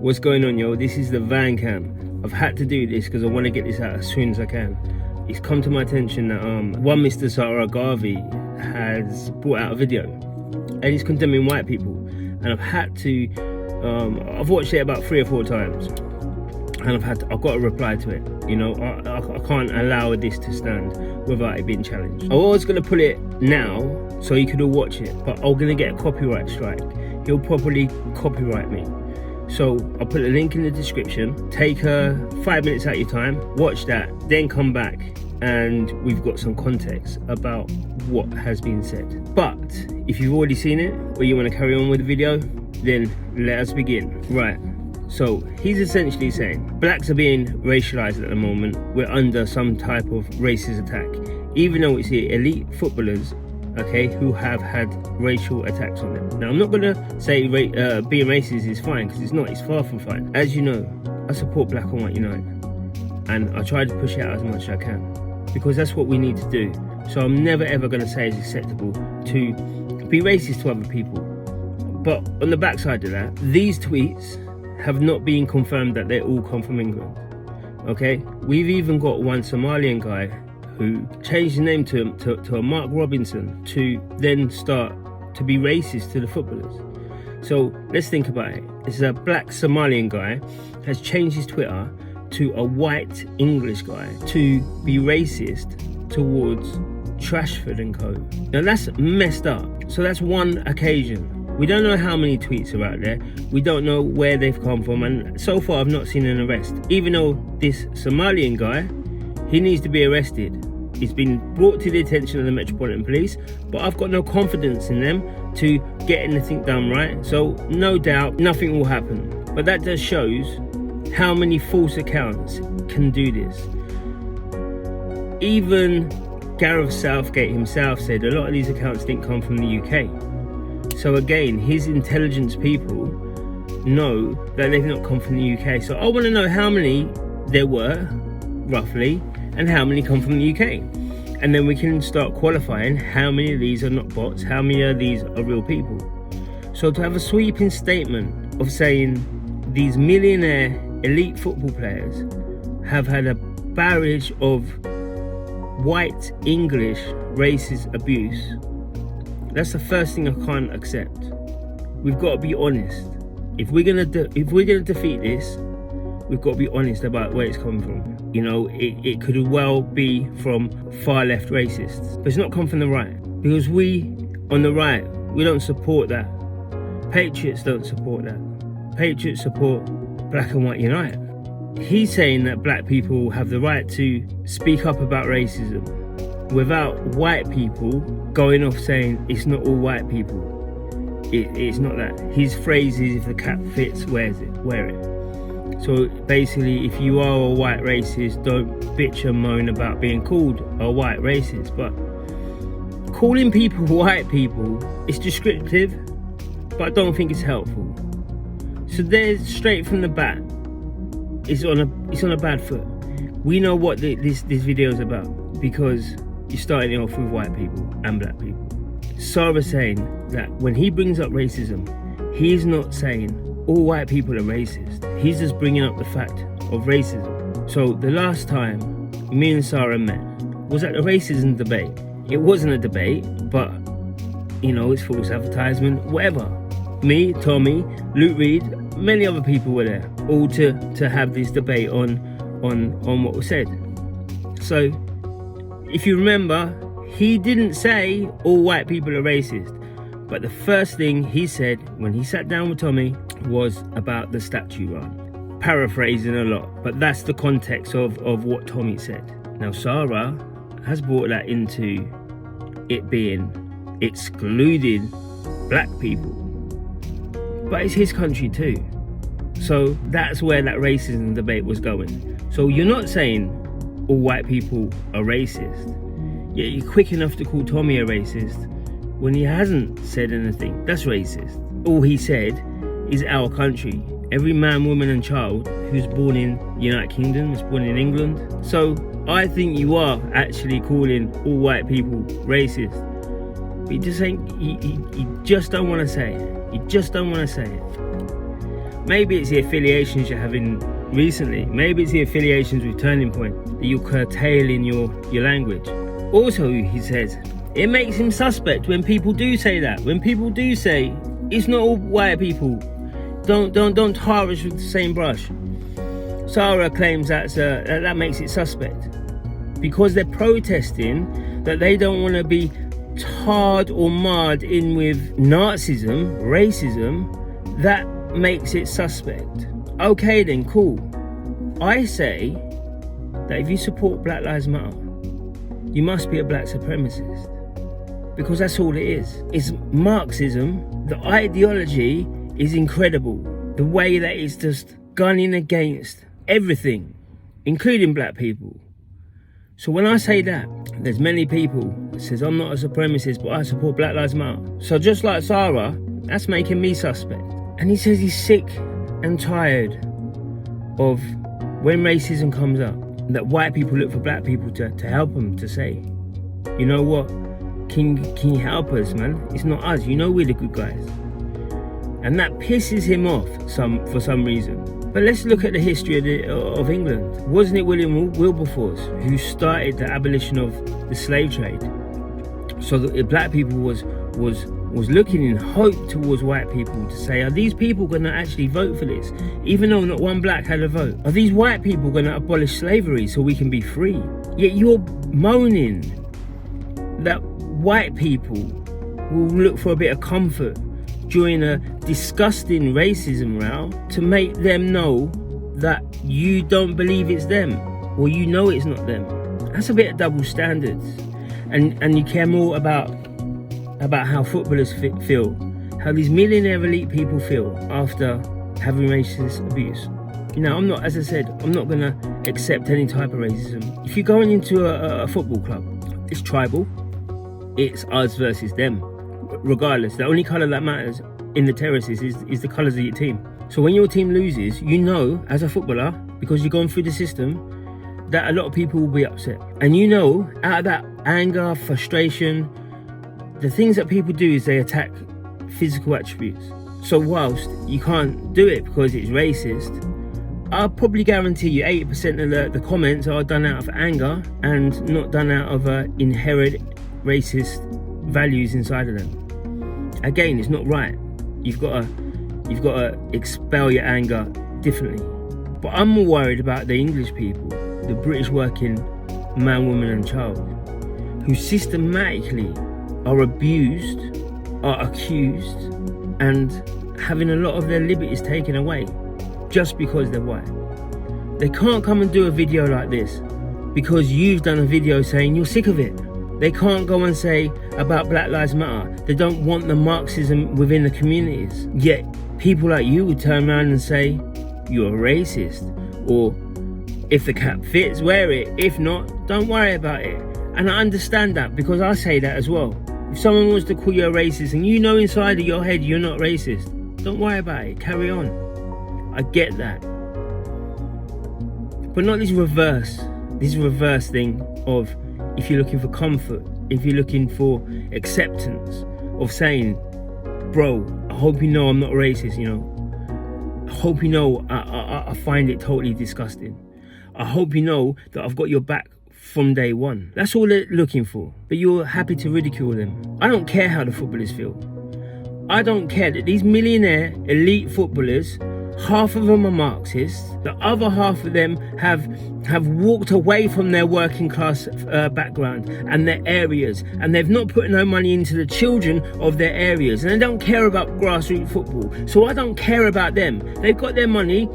What's going on, yo? This is the van cam. I've had to do this because I want to get this out as soon as I can. It's come to my attention that one Mr. Sara Garvey has brought out a video and he's condemning white people, and I've had to I've watched it about 3 or 4 times and I've got to reply to it. You know, I can't allow this to stand without it being challenged. I was going to put it now so you could all watch it, but I'm going to get a copyright strike. He'll probably copyright me. So I'll put a link in the description. Take 5 minutes out of your time, watch that, then come back and we've got some context about what has been said. But if you've already seen it or you want to carry on with the video, then let us begin. Right, so he's essentially saying blacks are being racialized at the moment. We're under some type of racist attack, even though it's the elite footballers, okay, who have had racial attacks on them. Now, I'm not gonna say being racist is fine, because it's not. It's far from fine. As you know, I support Black and White Unite, and I try to push it out as much as I can, because that's what we need to do. So I'm never ever gonna say it's acceptable to be racist to other people. But on the backside of that, these tweets have not been confirmed that they all come from England. Okay, we've even got one Somalian guy who changed his name to a Mark Robinson to then start to be racist to the footballers. So let's think about it. This is a black Somalian guy has changed his Twitter to a white English guy to be racist towards Trashford and Co. Now that's messed up. So that's one occasion. We don't know how many tweets are out there. We don't know where they've come from, and so far I've not seen an arrest. Even though this Somalian guy, he needs to be arrested. He's been brought to the attention of the Metropolitan Police, but I've got no confidence in them to get anything done right. So no doubt nothing will happen. But that just shows how many false accounts can do this. Even Gareth Southgate himself said a lot of these accounts didn't come from the UK. So again, his intelligence people know that they've not come from the UK. So I want to know how many there were, roughly, and how many come from the UK. And then we can start qualifying how many of these are not bots, how many of these are real people. So to have a sweeping statement of saying these millionaire elite football players have had a barrage of white English racist abuse, that's the first thing I can't accept. We've got to be honest. If we're gonna defeat this, we've got to be honest about where it's coming from. You know, it could well be from far left racists, but it's not come from the right, because we on the right, we don't support that. Patriots don't support that. Patriots support Black and White Unite. He's saying that black people have the right to speak up about racism without white people going off saying it's not all white people. It's not that. His phrase is, if the cap fits, wear it. So basically, if you are a white racist, don't bitch and moan about being called a white racist. But calling people white people is descriptive, but I don't think it's helpful. So there's, straight from the bat, it's on a bad foot. We know what this video is about, because you're starting it off with white people and black people. Sara's saying that when he brings up racism, he's not saying all white people are racist. He's just bringing up the fact of racism. So the last time me and Sara met was at the racism debate. It wasn't a debate, but you know, it's false advertisement, whatever. Me, Tommy, Luke Reed, many other people were there, all to have this debate on what was said. So if you remember, he didn't say all white people are racist, but the first thing he said when he sat down with Tommy was about the statue run. Paraphrasing a lot, but that's the context of what Tommy said. Now Sara has brought that into it being excluding black people, but it's his country too. So that's where that racism debate was going. So you're not saying all white people are racist, yet you're quick enough to call Tommy a racist when he hasn't said anything. That's racist. All he said is our country. Every man, woman and child who's born in the United Kingdom is born in England. So I think you are actually calling all white people racist. But you just don't want to say it. You just don't want to say it. Maybe it's the affiliations you're having recently. Maybe it's the affiliations with Turning Point that you're curtailing your language. Also, he says, it makes him suspect when people do say that. When people do say, it's not all white people. Don't tar us with the same brush. Sarah claims that makes it suspect. Because they're protesting that they don't want to be tarred or marred in with Nazism, racism, that makes it suspect. Okay then, cool. I say that if you support Black Lives Matter, you must be a black supremacist. Because that's all it is. It's Marxism. The ideology is incredible. The way that it's just gunning against everything, including black people. So when I say that, there's many people that says I'm not a supremacist, but I support Black Lives Matter. So just like Sarah, that's making me suspect. And he says he's sick and tired of when racism comes up, that white people look for black people to help them, to say, you know what, can you help us, man? It's not us, you know we're the good guys. And that pisses him off for some reason. But let's look at the history of England. Wasn't it William Wilberforce who started the abolition of the slave trade? So that black people was looking in hope towards white people to say, are these people going to actually vote for this? Even though not one black had a vote. Are these white people going to abolish slavery so we can be free? Yet you're moaning that white people will look for a bit of comfort during a disgusting racism row to make them know that you don't believe it's them, or you know it's not them. That's a bit of double standards. And you care more about how footballers feel, how these millionaire elite people feel after having racist abuse. You know, I'm not gonna accept any type of racism. If you're going into a football club, it's tribal, it's us versus them. Regardless, the only colour that matters in the terraces is the colours of your team. So when your team loses, you know as a footballer, because you've gone through the system, that a lot of people will be upset. And you know, out of that anger, frustration, the things that people do is they attack physical attributes. So whilst you can't do it because it's racist, I'll probably guarantee you 80% of the comments are done out of anger and not done out of inherent racist values inside of them. Again, it's not right. You've got to expel your anger differently. But I'm more worried about the English people, the British working man, woman and child, who systematically are abused, are accused, and having a lot of their liberties taken away just because they're white. They can't come and do a video like this because you've done a video saying you're sick of it. They can't go and say about Black Lives Matter. They don't want the Marxism within the communities. Yet people like you would turn around and say you're a racist, or if the cap fits, wear it. If not, don't worry about it. And I understand that because I say that as well. If someone wants to call you a racist and you know inside of your head you're not racist, don't worry about it, carry on. I get that. But not this reverse thing of, if you're looking for comfort, if you're looking for acceptance, of saying, bro, I hope you know I'm not racist, you know. I hope you know I find it totally disgusting. I hope you know that I've got your back from day one. That's all they're looking for. But you're happy to ridicule them. I don't care how the footballers feel. I don't care that these millionaire elite footballers, half of them are Marxists, the other half of them have walked away from their working class background and their areas, and they've not put no money into the children of their areas, and they don't care about grassroots football. So I don't care about them. They've got their money,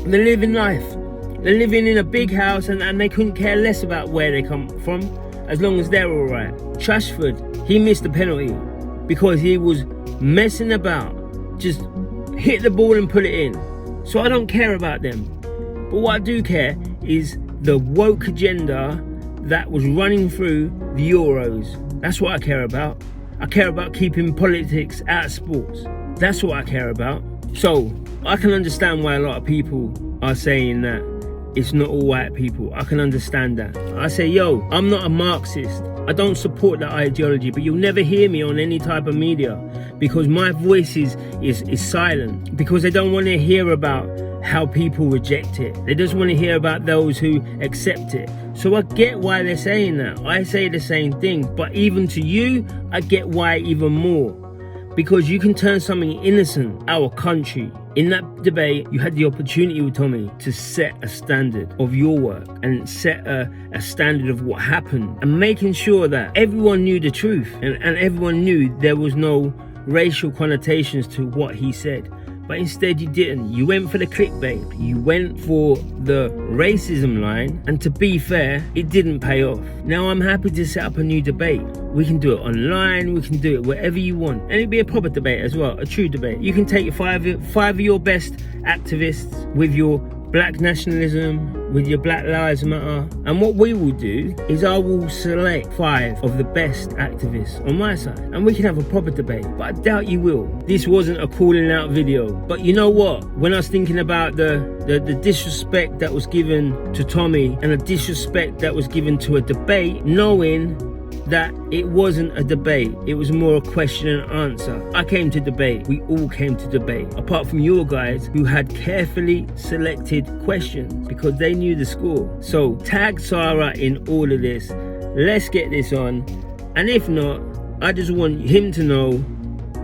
they're living life. They're living in a big house and they couldn't care less about where they come from as long as they're all right. Trashford, he missed the penalty because he was messing about, just hit the ball and put it in. So I don't care about them. But what I do care is the woke agenda that was running through the Euros. That's what I care about. I care about keeping politics out of sports. That's what I care about. So I can understand why a lot of people are saying that it's not all white people. I can understand that. I say, yo, I'm not a Marxist. I don't support that ideology, but you'll never hear me on any type of media because my voice is silent, because they don't want to hear about how people reject it. They just want to hear about those who accept it. So I get why they're saying that. I say the same thing, but even to you, I get why even more. Because you can turn something innocent, our country. In that debate, you had the opportunity with Tommy to set a standard of your work and set a standard of what happened, and making sure that everyone knew the truth and everyone knew there was no racial connotations to what he said. But instead you didn't. You went for the clickbait. You went for the racism line, and to be fair, it didn't pay off. Now I'm happy to set up a new debate. We can do it online, we can do it wherever you want. And it'll be a proper debate as well, a true debate. You can take five of your best activists with your black nationalism, with your Black Lives Matter. And what we will do is I will select 5 of the best activists on my side, and we can have a proper debate. But I doubt you will. This wasn't a calling out video. But you know what? When I was thinking about the disrespect that was given to Tommy and the disrespect that was given to a debate, knowing that it wasn't a debate, it was more a question and answer. I came to debate, we all came to debate, apart from your guys who had carefully selected questions because they knew the score. So tag Sarah in all of this, let's get this on. And if not, I just want him to know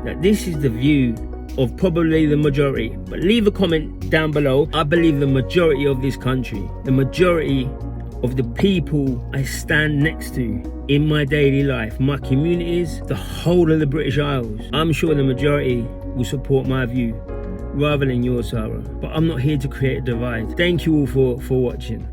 that this is the view of probably the majority. But leave a comment down below. I believe the majority of this country, the majority of the people I stand next to in my daily life, my communities, the whole of the British Isles, I'm sure the majority will support my view rather than yours, Sarah. But I'm not here to create a divide. Thank you all for watching.